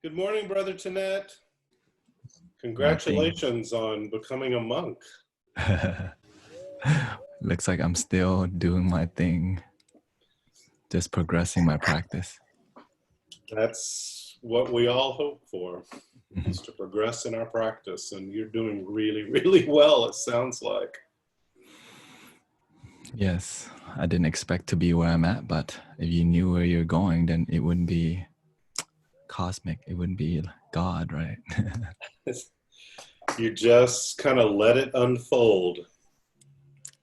Good morning, Brother Thanet. Nothing. Congratulations on becoming a monk. Looks like I'm still doing my thing, just progressing my practice. That's what we all hope for, is to progress in our practice, and you're doing really, really well, it sounds like. Yes, I didn't expect to be where I'm at, but if you knew where you're going, then it wouldn't be cosmic. It wouldn't be God, right? You just kind of let it unfold.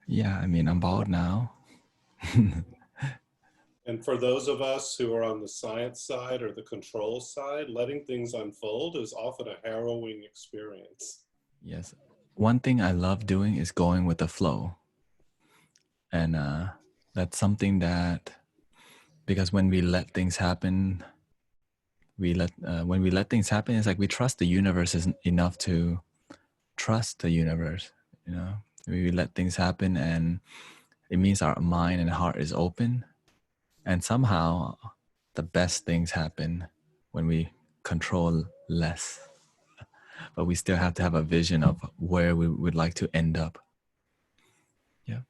Yeah, I mean, I'm bald now. And for those of us who are on the science side or the control side, letting things unfold is often a harrowing experience. Yes. One thing I love doing is going with the flow. And that's something that, because when we let things happen, when we let things happen, it's like we trust the universe is enough to trust the universe. We let things happen, and it means our mind and heart is open, and somehow the best things happen when we control less, but we still have to have a vision of where we would like to end up. Yeah.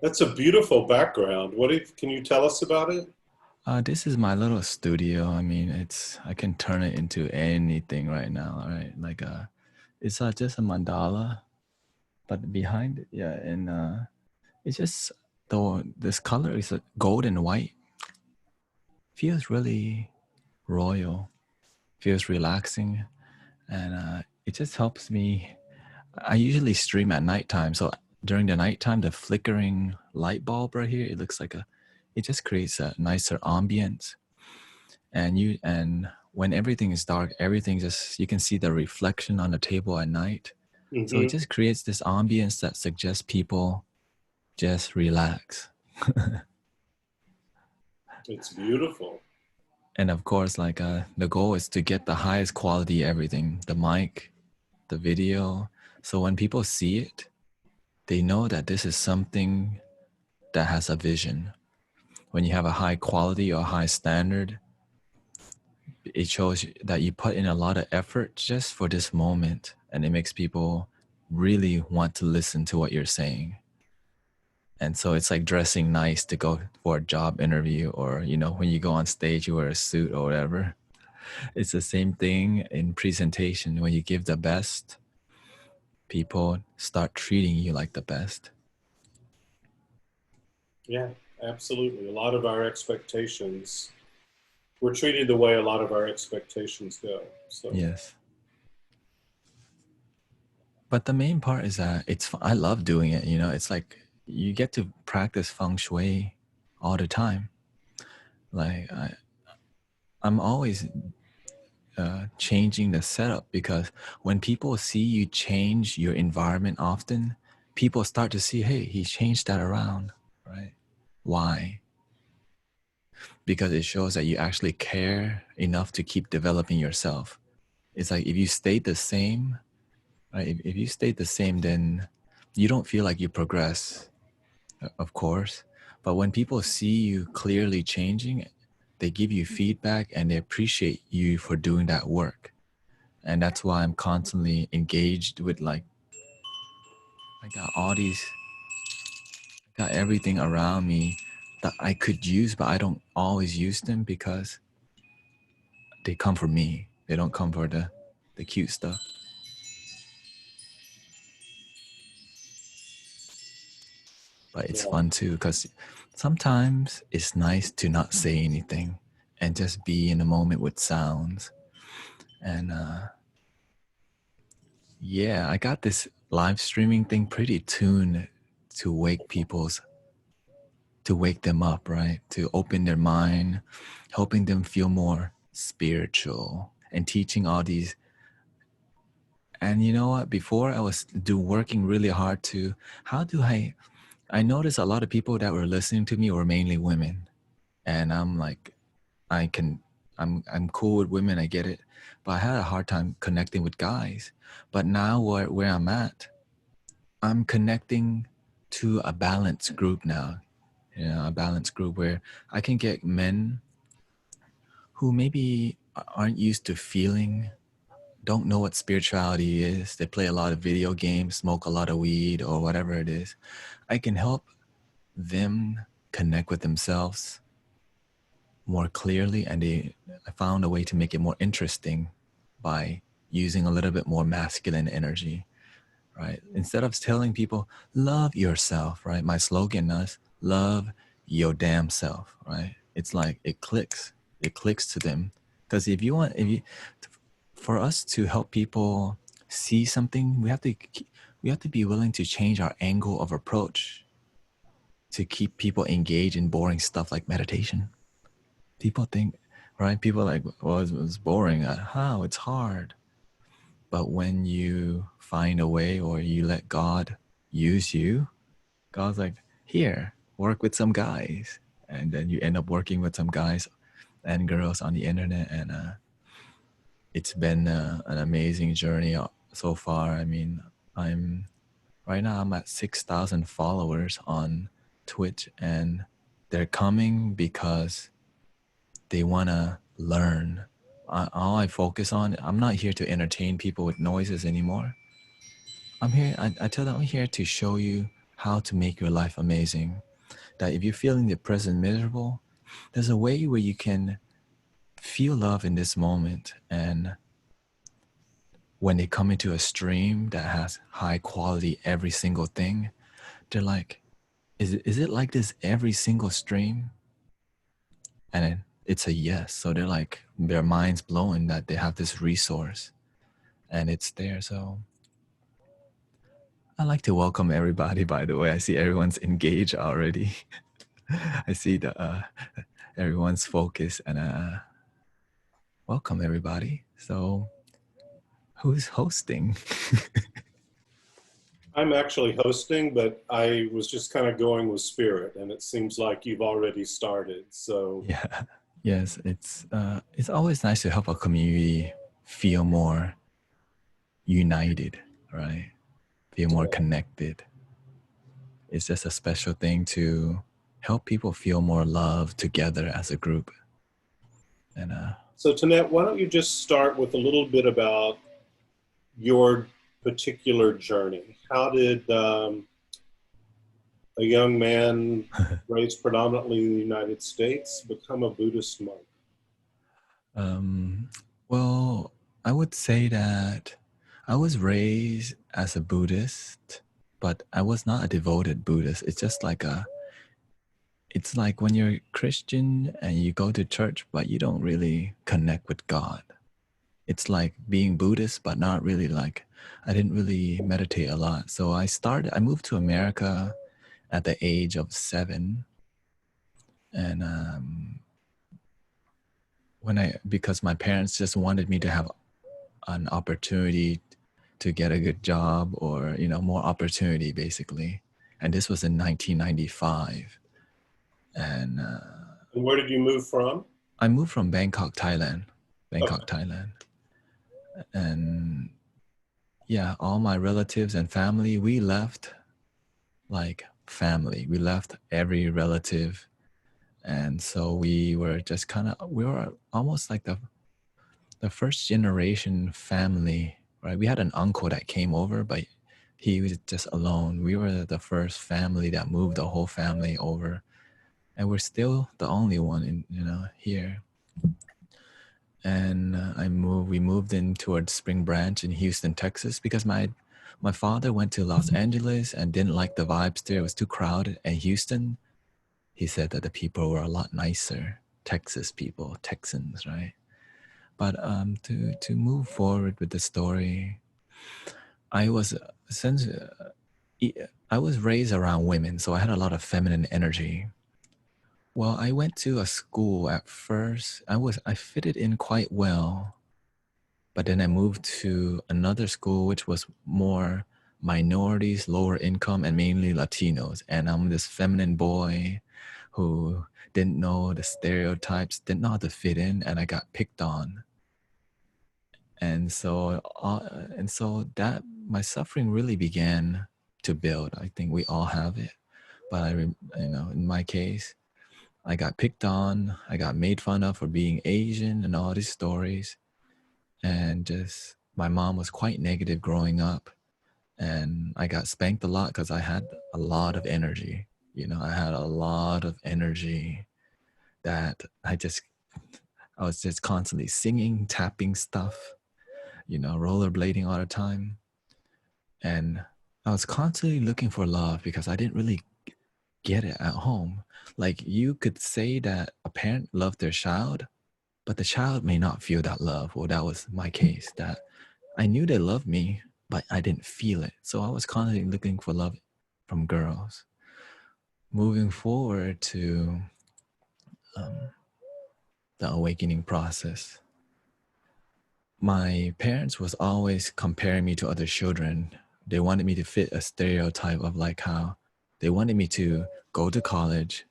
That's a beautiful background. Can you tell us about it? This is my little studio. I mean, I can turn it into anything right now, right? Like it's just a mandala, but behind it, yeah, and it's just though this color is gold and white. Feels really royal, feels relaxing, and it just helps me. I usually stream at nighttime, so during the nighttime, the flickering light bulb right here, it looks like it just creates a nicer ambience. And when everything is dark, everything just, you can see the reflection on the table at night. So it Mm-hmm. just creates this ambience that suggests people just relax. It's beautiful. And of course, like the goal is to get the highest quality everything, the mic, the video. So when people see it, they know that this is something that has a vision. When you have a high quality or high standard, it shows that you put in a lot of effort just for this moment, and it makes people really want to listen to what you're saying. And so it's like dressing nice to go for a job interview, or when you go on stage you wear a suit or whatever. It's the same thing in presentation. When you give the best, people start treating you like the best. Yeah, absolutely. A lot of our expectations, we're treated the way a lot of our expectations go. So, Yes. But the main part is that I love doing it. It's like you get to practice feng shui all the time. Like I'm always changing the setup, because when people see you change your environment often, people start to see, hey, he changed that around, right? Why? Because it shows that you actually care enough to keep developing yourself. It's like if you stay the same, right? If you stay the same, then you don't feel like you progress, of course. But when people see you clearly changing, they give you feedback and they appreciate you for doing that work. And that's why I'm constantly engaged with, like, I got everything around me that I could use, but I don't always use them because they come for me. They don't come for the cute stuff. But it's yeah, fun too, because sometimes it's nice to not say anything and just be in the moment with sounds. And yeah, I got this live streaming thing pretty tuned to wake them up, right? To open their mind, helping them feel more spiritual, and teaching all these. And you know what? Before I was working really hard to, how do I noticed a lot of people that were listening to me were mainly women. And I'm like, I can, I'm cool with women, I get it. But I had a hard time connecting with guys. But now where I'm at, I'm connecting to a balanced group now. A balanced group where I can get men who maybe aren't used to feeling, don't know what spirituality is. They play a lot of video games, smoke a lot of weed, or whatever it is. I can help them connect with themselves more clearly, and I found a way to make it more interesting by using a little bit more masculine energy, right? Instead of telling people, love yourself, right? My slogan is love your damn self, right? It's like it clicks to them. Because for us to help people see something, we have to be willing to change our angle of approach to keep people engaged in boring stuff like meditation. People think, right? People are like, well, it's boring. How? It's hard. But when you find a way, or you let God use you, God's like, here, work with some guys. And then you end up working with some guys and girls on the internet. And it's been an amazing journey so far. I mean, right now I'm at 6,000 followers on Twitch, and they're coming because they want to learn. All I focus on, I'm not here to entertain people with noises anymore. I tell them I'm here to show you how to make your life amazing. That if you're feeling depressed and miserable, there's a way where you can feel love in this moment. And when they come into a stream that has high quality every single thing, they're like, is it like this every single stream? And it's a yes. So they're like, their mind's blowing that they have this resource and it's there. So I like to welcome everybody, by the way. I see everyone's engaged already. I see everyone's focused, and welcome everybody. So who's hosting? I'm actually hosting, but I was just kind of going with spirit, and it seems like you've already started. So Yeah. Yes, it's always nice to help a community feel more united, right? Feel more connected. It's just a special thing to help people feel more love together as a group. And so Thanet, why don't you just start with a little bit about your particular journey? How did a young man raised predominantly in the United States become a Buddhist monk? Well, I would say that I was raised as a Buddhist, but I was not a devoted Buddhist. It's like when you're Christian and you go to church, but you don't really connect with God. It's like being Buddhist, but not really like, I didn't really meditate a lot. So I moved to America at the age of 7. And because my parents just wanted me to have an opportunity to get a good job, or more opportunity basically. And this was in 1995. And And where did you move from? I moved from Bangkok, Thailand. Okay. And yeah, all my relatives and family, we left like family. We left every relative. And so we were almost like the first generation family, right? We had an uncle that came over, but he was just alone. We were the first family that moved the whole family over, and we're still the only one here. And we moved in towards Spring Branch in Houston, Texas, because my father went to Los Angeles and didn't like the vibes there. It was too crowded. And Houston, he said that the people were a lot nicer. Texas people, Texans, right? But to move forward with the story, I was since I was raised around women, so I had a lot of feminine energy. Well, I went to a school at first. I fitted in quite well, but then I moved to another school which was more minorities, lower income, and mainly Latinos. And I'm this feminine boy who didn't know the stereotypes, didn't know how to fit in, and I got picked on. And so that my suffering really began to build. I think we all have it, but in my case, I got picked on. I got made fun of for being Asian and all these stories. And just my mom was quite negative growing up. And I got spanked a lot because I had a lot of energy. You know, I had a lot of energy that I was just constantly singing, tapping stuff, you know, rollerblading all the time. And I was constantly looking for love because I didn't really get it at home. Like you could say that a parent loved their child, but the child may not feel that love. Well, that was my case, that I knew they loved me, but I didn't feel it. So I was constantly looking for love from girls. Moving forward to um, the awakening process, my parents was always comparing me to other children. They wanted me to fit a stereotype of like how they wanted me to go to college,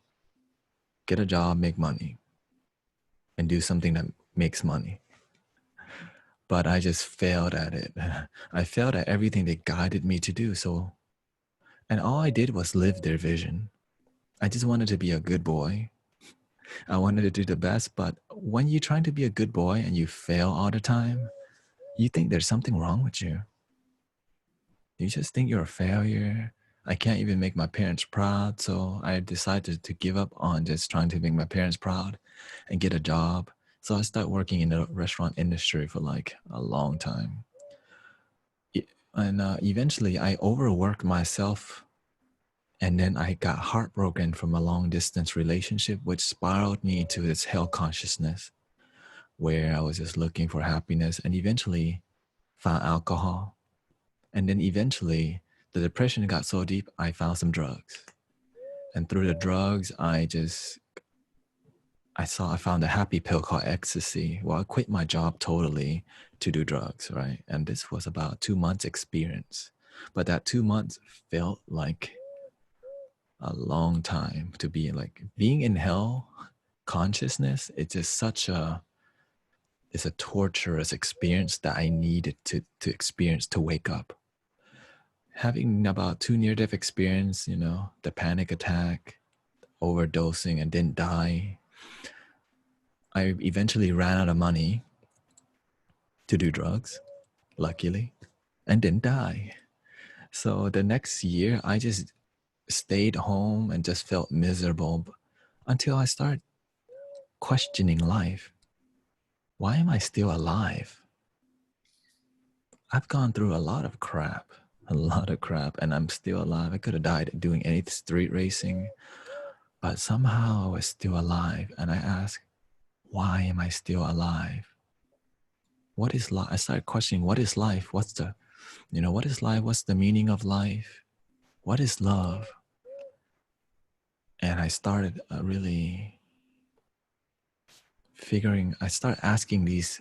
get a job, make money, and do something that makes money. But I just failed at it. I failed at everything they guided me to do. So, and all I did was live their vision. I just wanted to be a good boy. I wanted to do the best. But when you're trying to be a good boy and you fail all the time, you think there's something wrong with you. You just think you're a failure. I can't even make my parents proud. So I decided to give up on just trying to make my parents proud and get a job. So I started working in the restaurant industry for like a long time. And eventually I overworked myself. And then I got heartbroken from a long distance relationship, which spiraled me into this hell consciousness where I was just looking for happiness and eventually found alcohol. And then eventually the depression got so deep, I found some drugs. And through the drugs, I found a happy pill called ecstasy. Well, I quit my job totally to do drugs, right? And this was about 2 months experience. But that 2 months felt like a long time to be like being in hell consciousness. It's just it's a torturous experience that I needed to experience to wake up. Having about 2 near-death experience, you know, the panic attack, overdosing and didn't die. I eventually ran out of money to do drugs, luckily, and didn't die. So the next year I just stayed home and just felt miserable until I started questioning life. Why am I still alive? I've gone through a lot of crap, and I'm still alive. I could have died doing any street racing, but somehow I was still alive. And I asked, why am I still alive? What is life? I started questioning, what is life? What is life? What's the meaning of life? What is love? And I started really I started asking these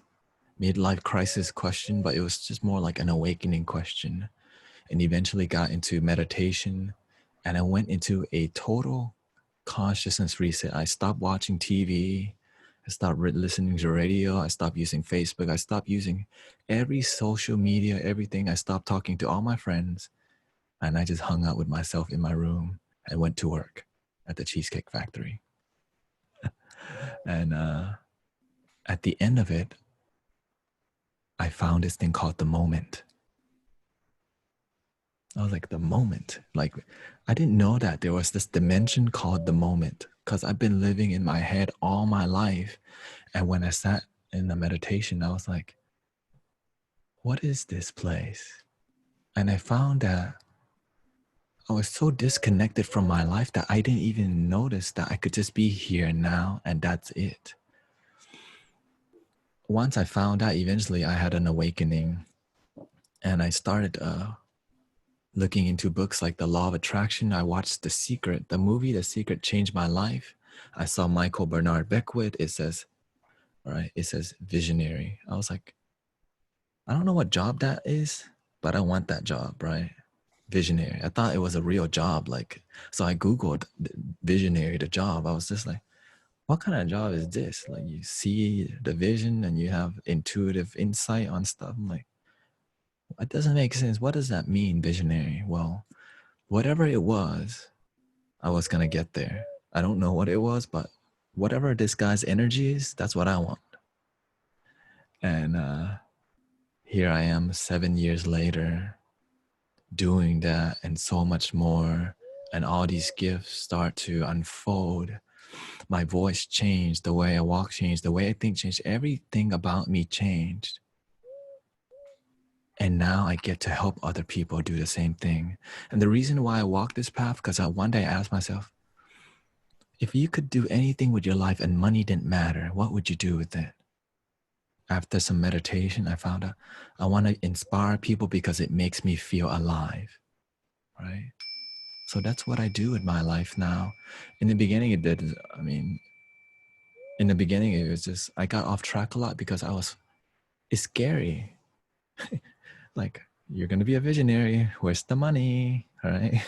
midlife crisis question, but it was just more like an awakening question, and eventually got into meditation. And I went into a total consciousness reset. I stopped watching TV. I stopped listening to radio. I stopped using Facebook. I stopped using every social media, everything. I stopped talking to all my friends. And I just hung out with myself in my room and went to work at the Cheesecake Factory. And at the end of it, I found this thing called the moment. I was like, the moment. Like, I didn't know that there was this dimension called the moment because I've been living in my head all my life. And when I sat in the meditation, I was like, what is this place? And I found that I was so disconnected from my life that I didn't even notice that I could just be here now and that's it. Once I found out, eventually I had an awakening and I started looking into books like The Law of Attraction. I watched The Secret, the movie The Secret changed my life. I saw Michael Bernard Beckwith. It says visionary. I was like, I don't know what job that is, but I want that job, right? Visionary. I thought it was a real job. Like, so I Googled visionary, the job. I was just like, what kind of job is this? Like you see the vision and you have intuitive insight on stuff. I'm like, it doesn't make sense. What does that mean, visionary? Well, whatever it was, I was going to get there. I don't know what it was, but whatever this guy's energy is, that's what I want. And here I am 7 years later doing that and so much more. And all these gifts start to unfold. My voice changed, the way I walk changed, the way I think changed, everything about me changed. And now I get to help other people do the same thing. And the reason why I walk this path, because one day I asked myself, if you could do anything with your life and money didn't matter, what would you do with it? After some meditation, I found out I want to inspire people because it makes me feel alive, right? So that's what I do with my life now. In the beginning, it did. I mean, in the beginning, it was just, I got off track a lot because it's scary. Like, you're going to be a visionary. Where's the money? Right?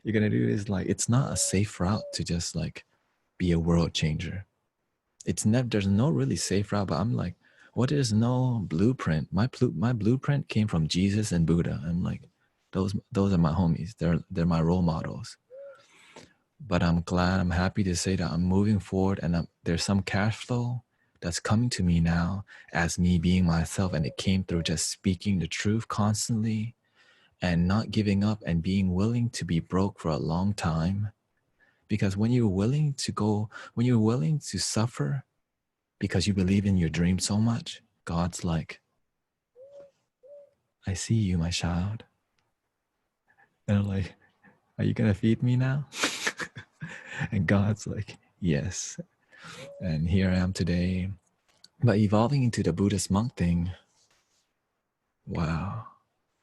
You're going to do this. Like, it's not a safe route to just like be a world changer. It's never, there's no really safe route, but I'm like, what is no blueprint? My blueprint came from Jesus and Buddha. I'm like, those are my homies. They're my role models. But I'm happy to say that I'm moving forward, and there's some cash flow that's coming to me now as me being myself, and it came through just speaking the truth constantly and not giving up and being willing to be broke for a long time. Because when you're willing to suffer because you believe in your dream so much, God's like, I see you, my child. And I'm like, are you gonna feed me now? And God's like, yes. And here I am today. But evolving into the Buddhist monk thing, wow.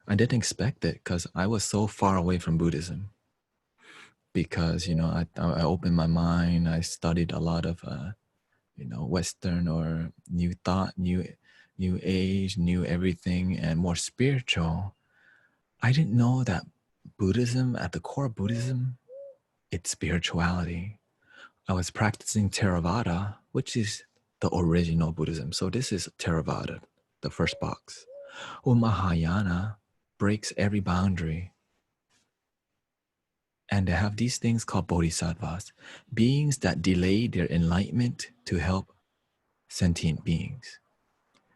I didn't expect it because I was so far away from Buddhism. Because, I opened my mind, I studied a lot of, Western or new thought, new age, new everything, and more spiritual. I didn't know that Buddhism, at the core of Buddhism, it's spirituality. I was practicing Theravada, which is the original Buddhism. So this is Theravada, the first box. Well, Mahayana breaks every boundary. And they have these things called bodhisattvas, beings that delay their enlightenment to help sentient beings.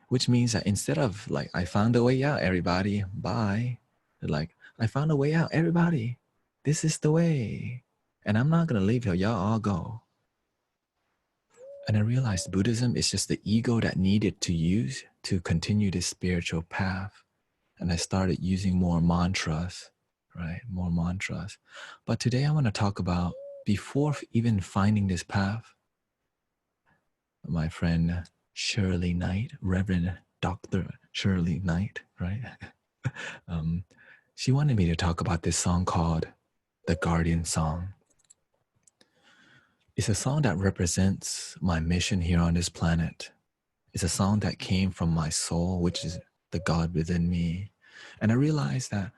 Which means that instead of like, I found a way out, everybody, bye. They're like, I found a way out, everybody. This is the way. And I'm not going to leave here. Y'all all go. And I realized Buddhism is just the ego that needed to use to continue this spiritual path. And I started using more mantras, right? More mantras. But today I want to talk about, before even finding this path, my friend Shirley Knight, Reverend Dr. Shirley Knight, right? She wanted me to talk about this song called The Guardian Song. It's a song that represents my mission here on this planet. It's a song that came from my soul, which is the God within me. And I realized that,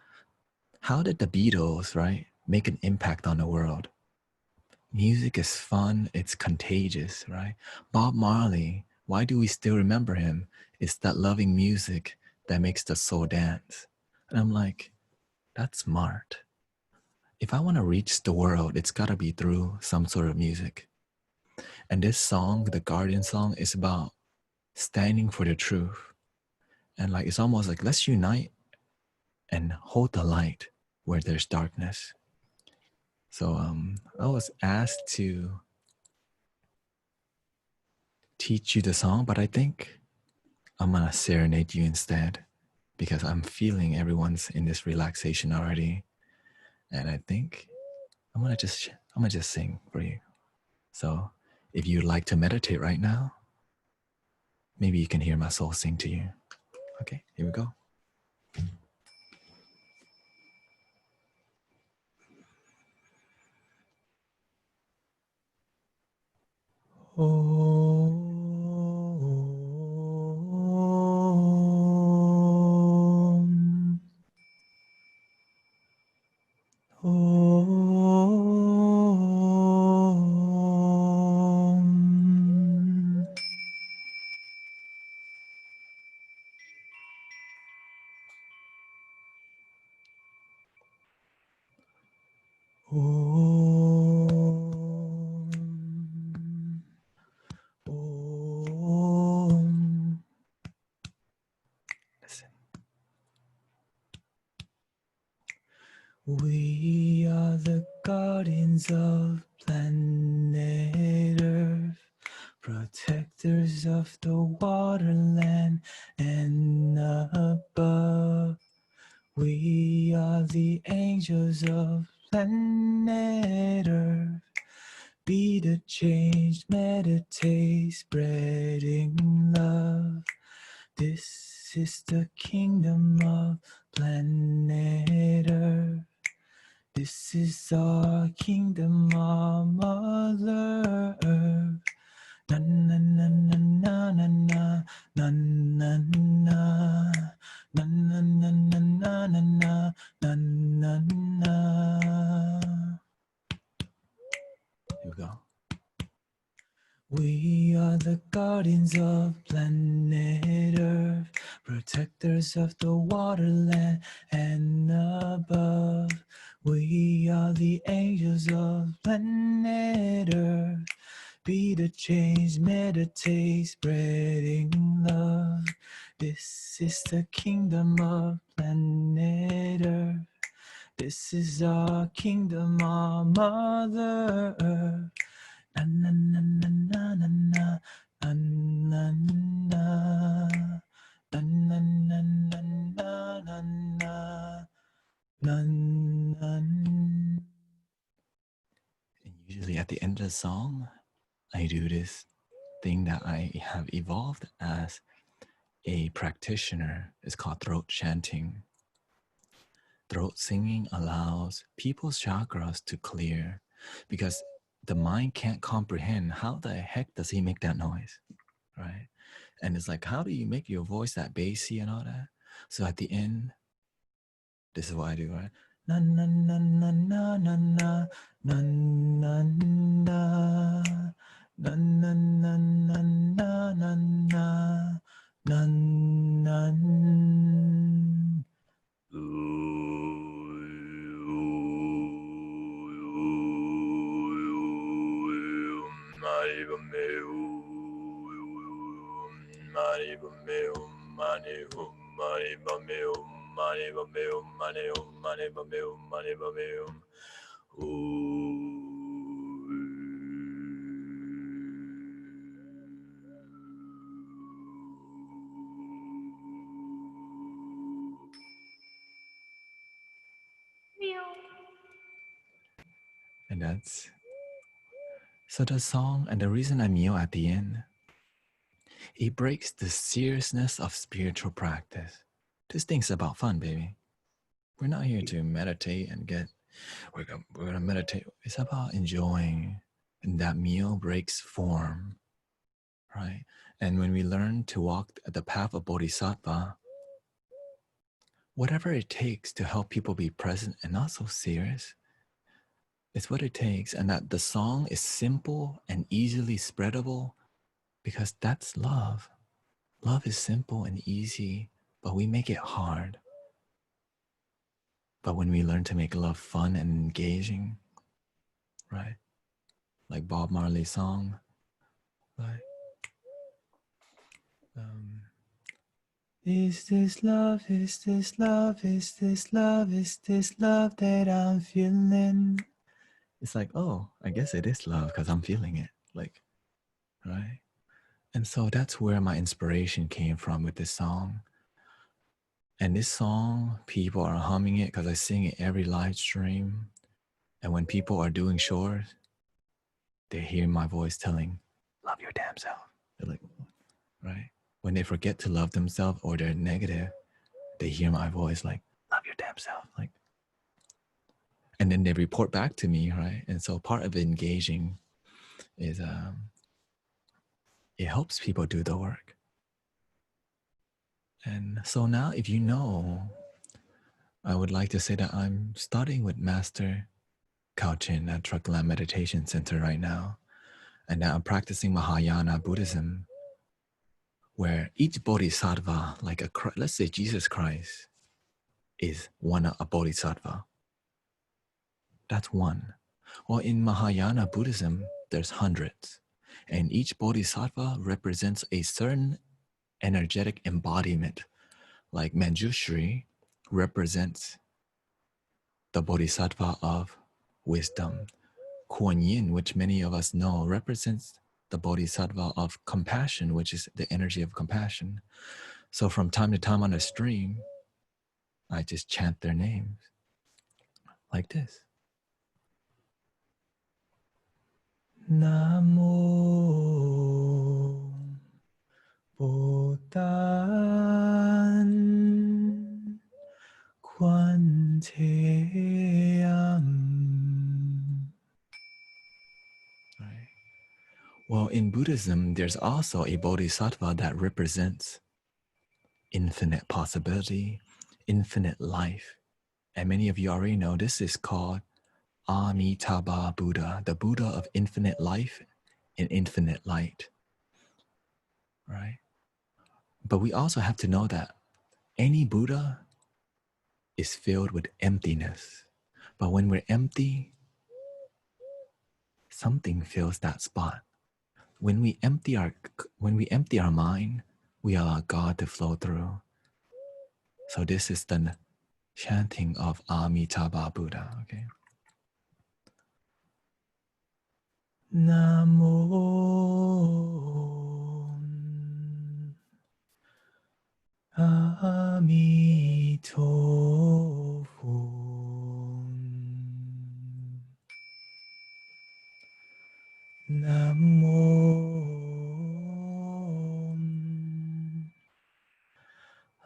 how did the Beatles, right, make an impact on the world? Music is fun, it's contagious, right? Bob Marley, why do we still remember him? It's that loving music that makes the soul dance. And I'm like, that's smart. If I want to reach the world, it's got to be through some sort of music. And this song, the Guardian song, is about standing for the truth. And like, it's almost like, let's unite and hold the light where there's darkness. So I was asked to teach you the song, but I think I'm gonna serenade you instead, because I'm feeling everyone's in this relaxation already. And I think I'm gonna just sing for you. So if you'd like to meditate right now, maybe you can hear my soul sing to you. Okay, here we go. Om. Om. Om. We are the guardians of planet Earth, protectors of the waterland and above. We are the angels of planet Earth. Be the change, meditate, spreading love. This is the kingdom of planet Earth. This is our kingdom, our Mother Earth. Na na na na na na na na na na na na na na na na na na. Here we go. We are the guardians of planet Earth, protectors of the waterland and above. We are the angels of planet Earth. Be the change, meditate, spreading love. This is the kingdom of planet Earth. This is our kingdom, our Mother Earth. Na na na na na na na na na na na na na na na na. And usually at the end of the song, I do this thing that I have evolved as a practitioner. It's called throat chanting. Throat singing allows people's chakras to clear because the mind can't comprehend how the heck does he make that noise, right? And it's like, how do you make your voice that bassy and all that? So at the end, this is what I do, right? Na na na na na na na na na na na na na na na na na na na. And that's so the song, and the reason I meow at the end, it breaks the seriousness of spiritual practice. This thing's about fun, baby. We're not here to meditate and we're gonna meditate. It's about enjoying, and that meal breaks form, right? And when we learn to walk the path of Bodhisattva, whatever it takes to help people be present and not so serious, it's what it takes. And that the song is simple and easily spreadable because that's love. Love is simple and easy, but we make it hard. But when we learn to make love fun and engaging, right? Like Bob Marley's song, like, is this love, is this love, is this love, is this love that I'm feeling? It's like, oh, I guess it is love because I'm feeling it, like, right? And so that's where my inspiration came from with this song. And this song, people are humming it because I sing it every live stream. And when people are doing chores, they hear my voice telling, love your damn self. They're like, right? When they forget to love themselves or they're negative, they hear my voice like, love your damn self. Like, and then they report back to me, right? And so part of engaging is it helps people do the work. And so now, if you know, I would like to say that I'm studying with Master Kauchin at Truckland Meditation Center right now. And that I'm practicing Mahayana Buddhism, where each bodhisattva, like let's say Jesus Christ, is a bodhisattva. That's one. Well, in Mahayana Buddhism, there's hundreds. And each bodhisattva represents a certain energetic embodiment. Like Manjushri represents the Bodhisattva of wisdom. Kuan Yin, which many of us know, represents the Bodhisattva of compassion, which is the energy of compassion. So from time to time on a stream, I just chant their names like this. Namo Buddhan Quan Theang. Right. Well, in Buddhism, there's also a bodhisattva that represents infinite possibility, infinite life. And many of you already know this is called Amitabha Buddha, the Buddha of infinite life and infinite light. Right? But we also have to know that any Buddha is filled with emptiness. But when we're empty, something fills that spot. When we empty our mind, we allow God to flow through. So this is the chanting of Amitabha Buddha. Okay. Namo Amitofo. Namo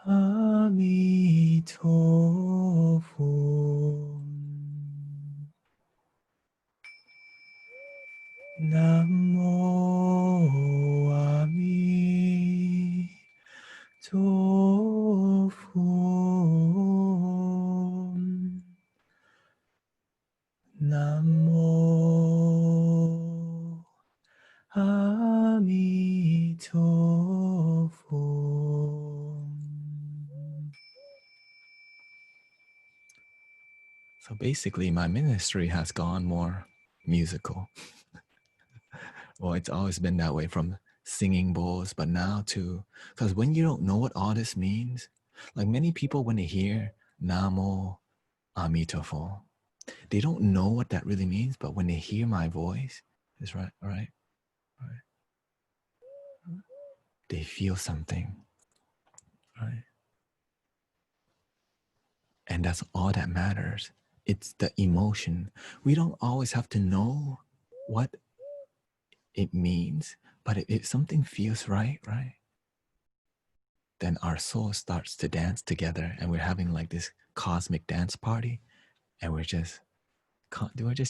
Amitofo. Namo Amitofo. Namo Amitofo. So basically, my ministry has gone more musical. Well, it's always been that way from singing bowls, but now too, because when you don't know what all this means, like many people, when they hear Namo Amitofo, they don't know what that really means, but when they hear my voice, it's right, right, right, they feel something, right? And that's all that matters. It's the emotion. We don't always have to know what it means, but if something feels right, right, then our soul starts to dance together, and we're having like this cosmic dance party, and we're just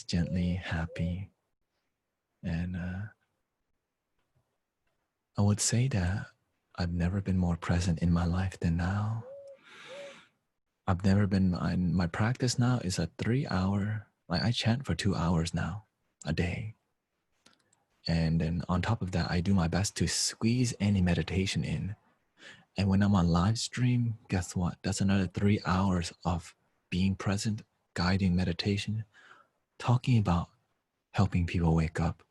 gently happy. And I would say that I've never been more present in my life than now. I've never been, my practice now is a 3-hour, like I chant for 2 hours now a day. And then on top of that, I do my best to squeeze any meditation in. And when I'm on live stream, guess what? That's another 3 hours of being present, guiding meditation, talking about helping people wake up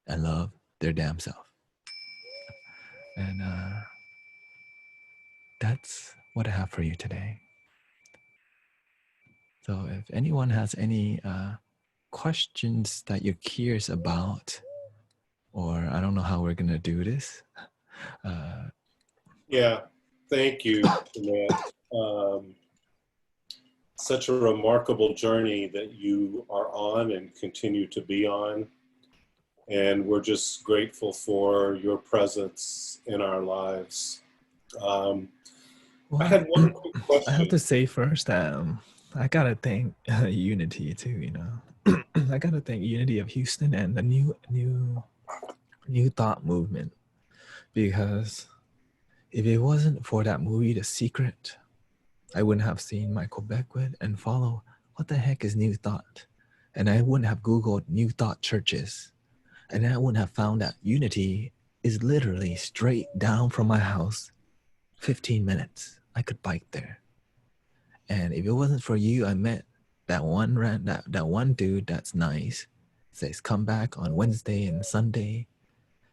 and love their damn self. And that's what I have for you today. So if anyone has any questions that you're curious about, or I don't know how we're going to do this. Yeah, thank you, Thanet. Such a remarkable journey that you are on and continue to be on. And we're just grateful for your presence in our lives. I had one quick question. I have to say first, I gotta thank Unity too. You know, I gotta thank Unity of Houston and the new thought movement, because if it wasn't for that movie, The Secret, I wouldn't have seen Michael Beckwith and follow what the heck is New Thought, and I wouldn't have Googled New Thought churches, and I wouldn't have found that Unity is literally straight down from my house, 15 minutes. I could bike there. And if it wasn't for you, I met that one dude that's nice, says come back on Wednesday and Sunday.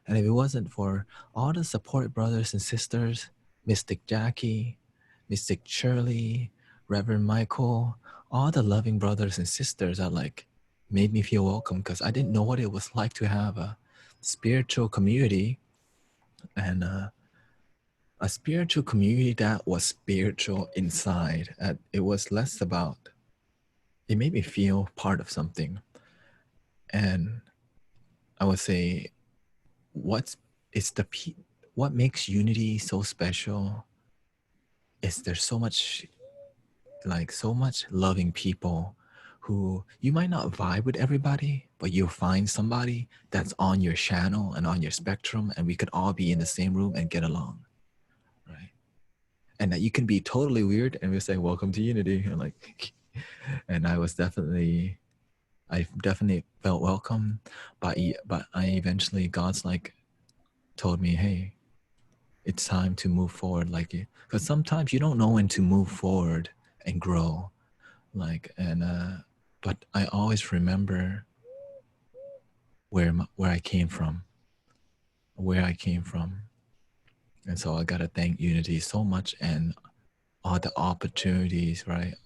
And if it wasn't for all the support brothers and sisters, Mystic Jackie, Mystic Shirley, Reverend Michael, all the loving brothers and sisters are like made me feel welcome, because I didn't know what it was like to have a spiritual community, and a spiritual community that was spiritual inside. It was less about, it made me feel part of something. And I would say, what makes unity so special is there's so much loving people who you might not vibe with everybody, but you'll find somebody that's on your channel and on your spectrum, and we could all be in the same room and get along, right? And that you can be totally weird and we'll say, welcome to unity. And like, and I definitely felt welcome, but I eventually, God's like told me, hey, it's time to move forward. Like, because sometimes you don't know when to move forward and grow, like, and but I always remember where I came from, and so I gotta thank Unity so much, and all the opportunities, right?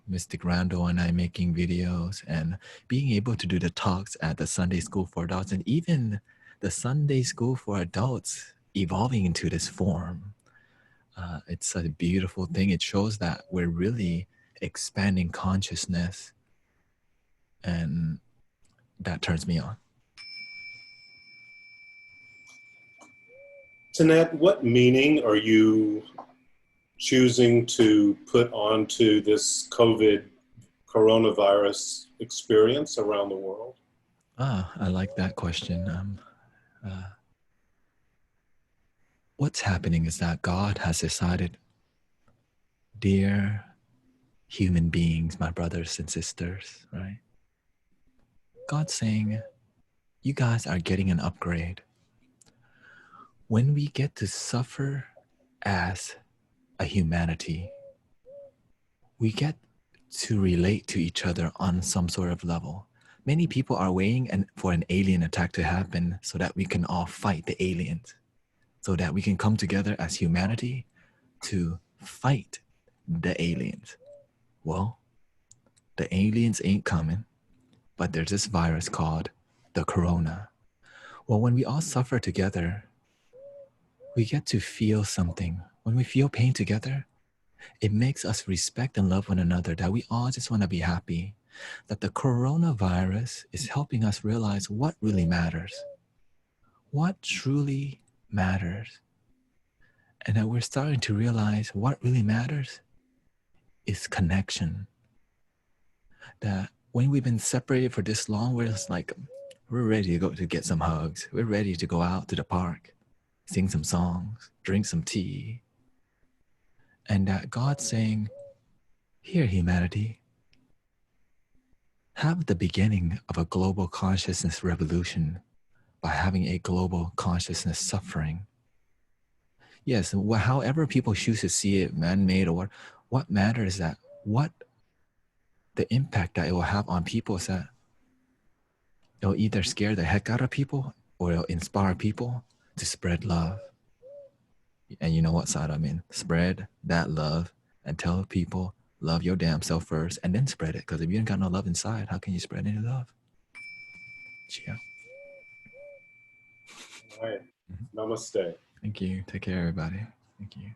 Mystic Randall and I making videos and being able to do the talks at the Sunday School for Adults, and even the Sunday School for Adults evolving into this form. It's a beautiful thing. It shows that we're really expanding consciousness, and that turns me on. Thanet, what meaning are you choosing to put onto this coronavirus experience around the world? I like that question. What's happening is that God has decided, dear human beings, my brothers and sisters, right? God's saying, you guys are getting an upgrade. When we get to suffer as a humanity, we get to relate to each other on some sort of level. Many people are waiting for an alien attack to happen so that we can all fight the aliens, so that we can come together as humanity to fight the aliens. Well, the aliens ain't coming, but there's this virus called the corona. Well, when we all suffer together, we get to feel something. When we feel pain together, it makes us respect and love one another, that we all just want to be happy, that the coronavirus is helping us realize what really matters, what truly matters, and that we're starting to realize what really matters is connection. That when we've been separated for this long, we're just like, we're ready to go to get some hugs. We're ready to go out to the park, sing some songs, drink some tea. And that God's saying, here, humanity, have the beginning of a global consciousness revolution by having a global consciousness suffering. Yes, however people choose to see it, man-made or what matters is that what the impact that it will have on people is that it'll either scare the heck out of people or it'll inspire people to spread love. And you know what side I'm in. Spread that love and tell people, love your damn self first and then spread it. Because if you ain't got no love inside, how can you spread any love? Yeah. All right. Namaste. Thank you. Take care, everybody. Thank you.